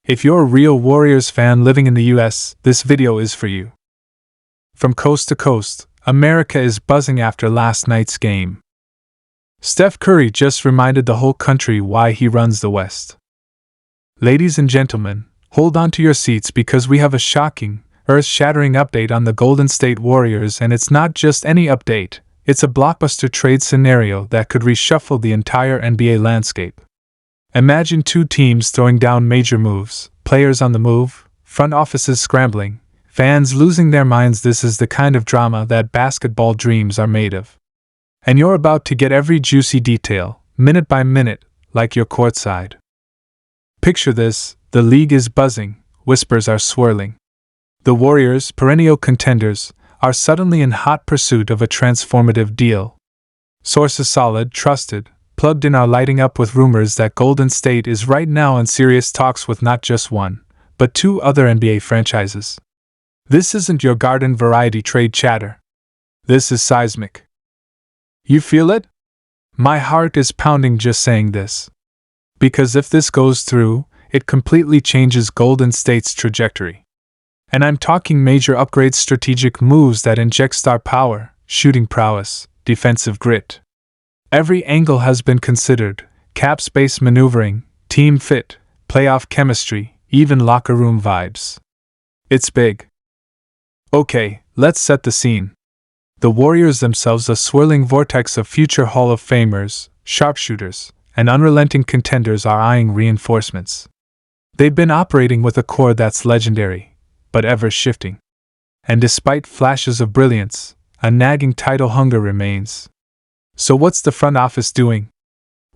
If you're a real Warriors fan living in the US, this video is for you. From coast to coast, America is buzzing after last night's game. Steph Curry just reminded the whole country why he runs the West. Ladies and gentlemen, hold on to your seats because we have a shocking, earth-shattering update on the Golden State Warriors, and it's not just any update, it's a blockbuster trade scenario that could reshuffle the entire NBA landscape. Imagine two teams throwing down major moves, players on the move, front offices scrambling, fans losing their minds. This is the kind of drama that basketball dreams are made of. And you're about to get every juicy detail, minute by minute, like you're courtside. Picture this: the league is buzzing, whispers are swirling. The Warriors, perennial contenders, are suddenly in hot pursuit of a transformative deal. Sources solid, trusted, plugged in are lighting up with rumors that Golden State is right now in serious talks with not just one, but two other NBA franchises. This isn't your garden variety trade chatter. This is seismic. You feel it? My heart is pounding just saying this. Because if this goes through, it completely changes Golden State's trajectory. And I'm talking major upgrades, strategic moves that inject star power, shooting prowess, defensive grit. Every angle has been considered: cap space maneuvering, team fit, playoff chemistry, even locker room vibes. It's big. Okay, let's set the scene. The Warriors themselves, a swirling vortex of future Hall of Famers, sharpshooters, and unrelenting contenders, are eyeing reinforcements. They've been operating with a core that's legendary, but ever shifting. And despite flashes of brilliance, a nagging title hunger remains. So what's the front office doing?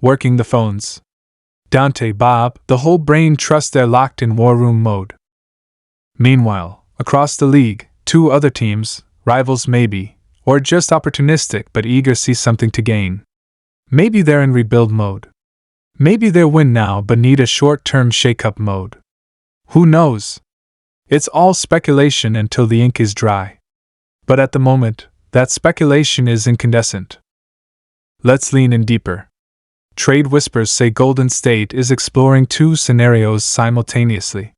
Working the phones. Dante, Bob, the whole brain trust they're locked in war room mode. Meanwhile, across the league, two other teams, rivals maybe, or just opportunistic but eager, see something to gain. Maybe they're in rebuild mode. Maybe they'll win now but need a short-term shake-up mode. Who knows? It's all speculation until the ink is dry. But at the moment, that speculation is incandescent. Let's lean in deeper. Trade whispers say Golden State is exploring two scenarios simultaneously.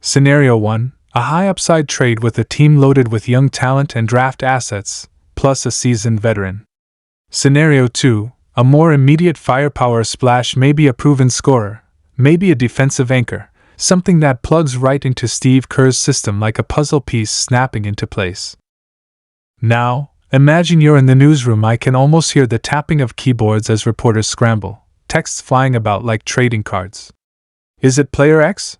Scenario 1, a high-upside trade with a team loaded with young talent and draft assets, plus a seasoned veteran. Scenario 2, a more immediate firepower splash, maybe a proven scorer, maybe a defensive anchor, something that plugs right into Steve Kerr's system like a puzzle piece snapping into place. Now, imagine you're in the newsroom. I can almost hear the tapping of keyboards as reporters scramble, texts flying about like trading cards. Is it player X?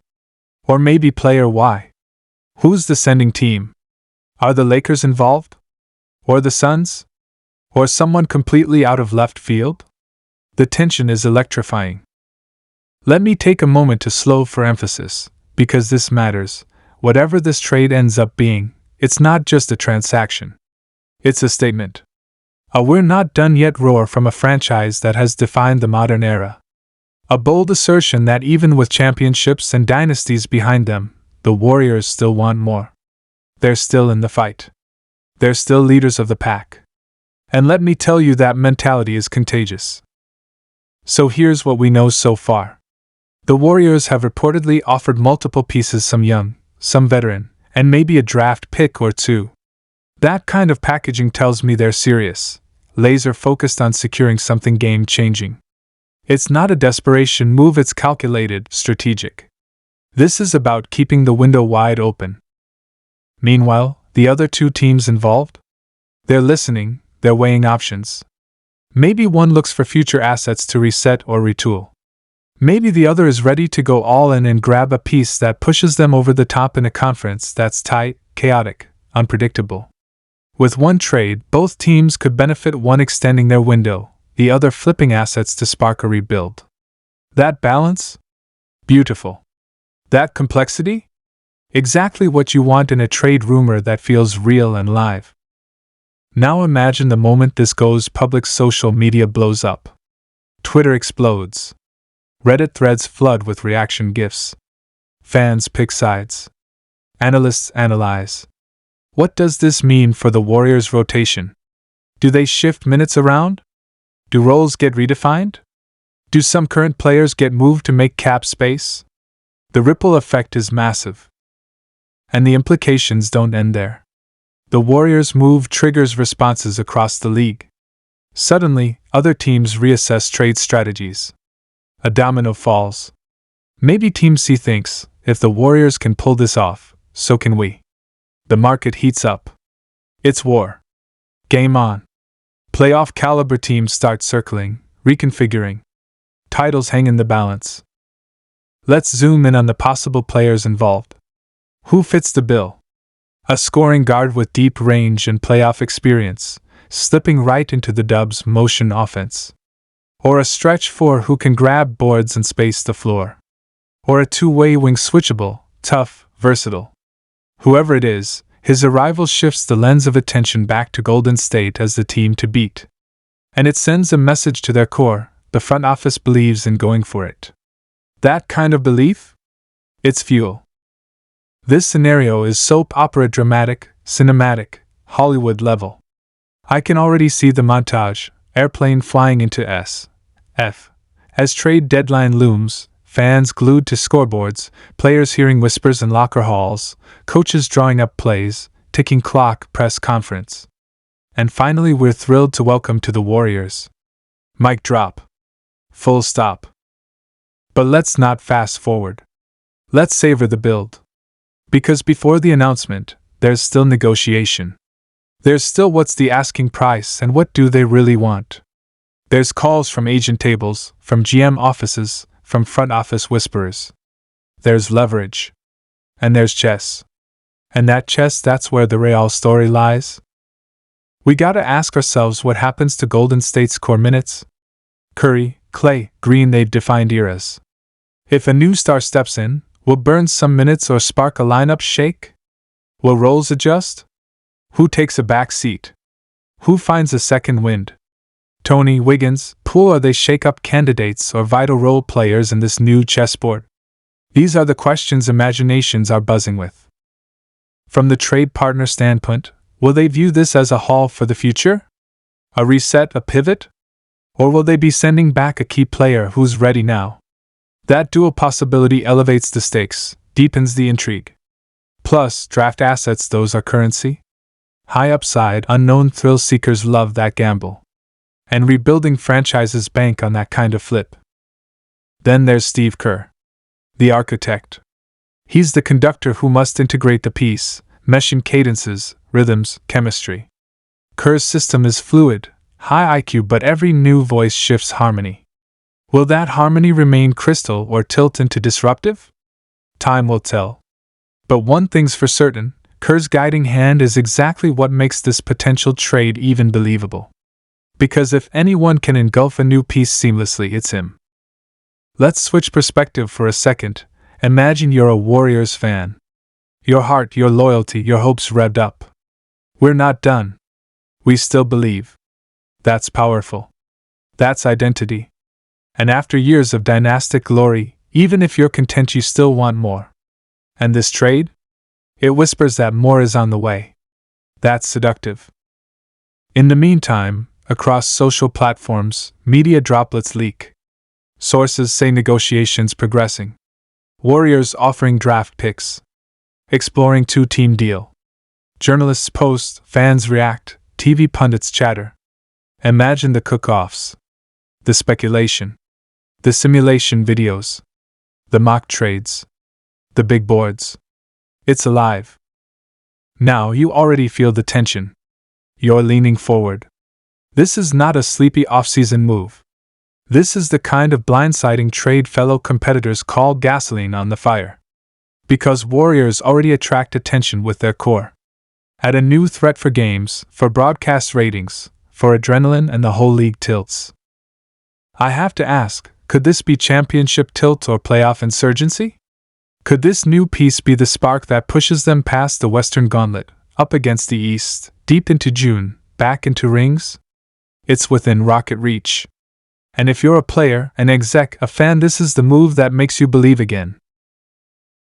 Or maybe player Y? Who's the sending team? Are the Lakers involved? Or the Suns? Or someone completely out of left field? The tension is electrifying. Let me take a moment to slow for emphasis, because this matters. Whatever this trade ends up being, it's not just a transaction. It's a statement. A "we're not done yet" roar from a franchise that has defined the modern era. A bold assertion that even with championships and dynasties behind them, the Warriors still want more. They're still in the fight. They're still leaders of the pack. And let me tell you, that mentality is contagious. So here's what we know so far. The Warriors have reportedly offered multiple pieces, some young, some veteran, and maybe a draft pick or two. That kind of packaging tells me they're serious, laser-focused on securing something game-changing. It's not a desperation move, it's calculated, strategic. This is about keeping the window wide open. Meanwhile, the other two teams involved? They're listening, they're weighing options. Maybe one looks for future assets to reset or retool. Maybe the other is ready to go all in and grab a piece that pushes them over the top in a conference that's tight, chaotic, unpredictable. With one trade, both teams could benefit, one extending their window, the other flipping assets to spark a rebuild. That balance? Beautiful. That complexity? Exactly what you want in a trade rumor that feels real and live. Now imagine the moment this goes public. Social media blows up. Twitter explodes. Reddit threads flood with reaction GIFs. Fans pick sides. Analysts analyze. What does this mean for the Warriors' rotation? Do they shift minutes around? Do roles get redefined? Do some current players get moved to make cap space? The ripple effect is massive. And the implications don't end there. The Warriors' move triggers responses across the league. Suddenly, other teams reassess trade strategies. A domino falls. Maybe Team C thinks, if the Warriors can pull this off, so can we. The market heats up. It's war. Game on. Playoff caliber teams start circling, reconfiguring. Titles hang in the balance. Let's zoom in on the possible players involved. Who fits the bill? A scoring guard with deep range and playoff experience, slipping right into the Dubs' motion offense. Or a stretch four who can grab boards and space the floor. Or a two-way wing switchable, tough, versatile. Whoever it is, his arrival shifts the lens of attention back to Golden State as the team to beat. And it sends a message to their core: the front office believes in going for it. That kind of belief? It's fuel. This scenario is soap opera dramatic, cinematic, Hollywood level. I can already see the montage, airplane flying into S.F. As trade deadline looms, fans glued to scoreboards, players hearing whispers in locker halls, coaches drawing up plays, ticking clock, press conference. And finally we're thrilled to welcome to the Warriors. Mic drop. Full stop. But let's not fast forward. Let's savor the build. Because before the announcement, there's still negotiation. There's still what's the asking price and what do they really want. There's calls from agent tables, from GM offices, from front office whisperers. There's leverage. And there's chess. And that chess, that's where the real story lies. We gotta ask ourselves what happens to Golden State's core minutes. Curry, Clay, Green, they've defined eras. If a new star steps in, will burn some minutes or spark a lineup shake? Will roles adjust? Who takes a back seat? Who finds a second wind? Tony, Wiggins, Poole, are they shake-up candidates or vital role players in this new chessboard? These are the questions imaginations are buzzing with. From the trade partner standpoint, will they view this as a haul for the future? A reset, a pivot? Or will they be sending back a key player who's ready now? That dual possibility elevates the stakes, deepens the intrigue. Plus, draft assets, those are currency. High upside, unknown thrill seekers love that gamble. And rebuilding franchises bank on that kind of flip. Then there's Steve Kerr, the architect. He's the conductor who must integrate the piece, meshing cadences, rhythms, chemistry. Kerr's system is fluid, high IQ, but every new voice shifts harmony. Will that harmony remain crystal or tilt into disruptive? Time will tell. But one thing's for certain, Kerr's guiding hand is exactly what makes this potential trade even believable. Because if anyone can engulf a new piece seamlessly, it's him. Let's switch perspective for a second. Imagine you're a Warriors fan. Your heart, your loyalty, your hopes revved up. We're not done. We still believe. That's powerful. That's identity. And after years of dynastic glory, even if you're content, you still want more. And this trade? It whispers that more is on the way. That's seductive. In the meantime, across social platforms, media droplets leak. Sources say negotiations progressing. Warriors offering draft picks. Exploring two-team deal. Journalists post, fans react, TV pundits chatter. Imagine the cook-offs. The speculation. The simulation videos. The mock trades. The big boards. It's alive. Now you already feel the tension. You're leaning forward. This is not a sleepy off-season move. This is the kind of blindsiding trade fellow competitors call gasoline on the fire. Because Warriors already attract attention with their core. Add a new threat for games, for broadcast ratings, for adrenaline, and the whole league tilts. I have to ask, could this be championship tilt or playoff insurgency? Could this new piece be the spark that pushes them past the Western Gauntlet, up against the East, deep into June, back into rings? It's within rocket reach. And if you're a player, an exec, a fan, this is the move that makes you believe again.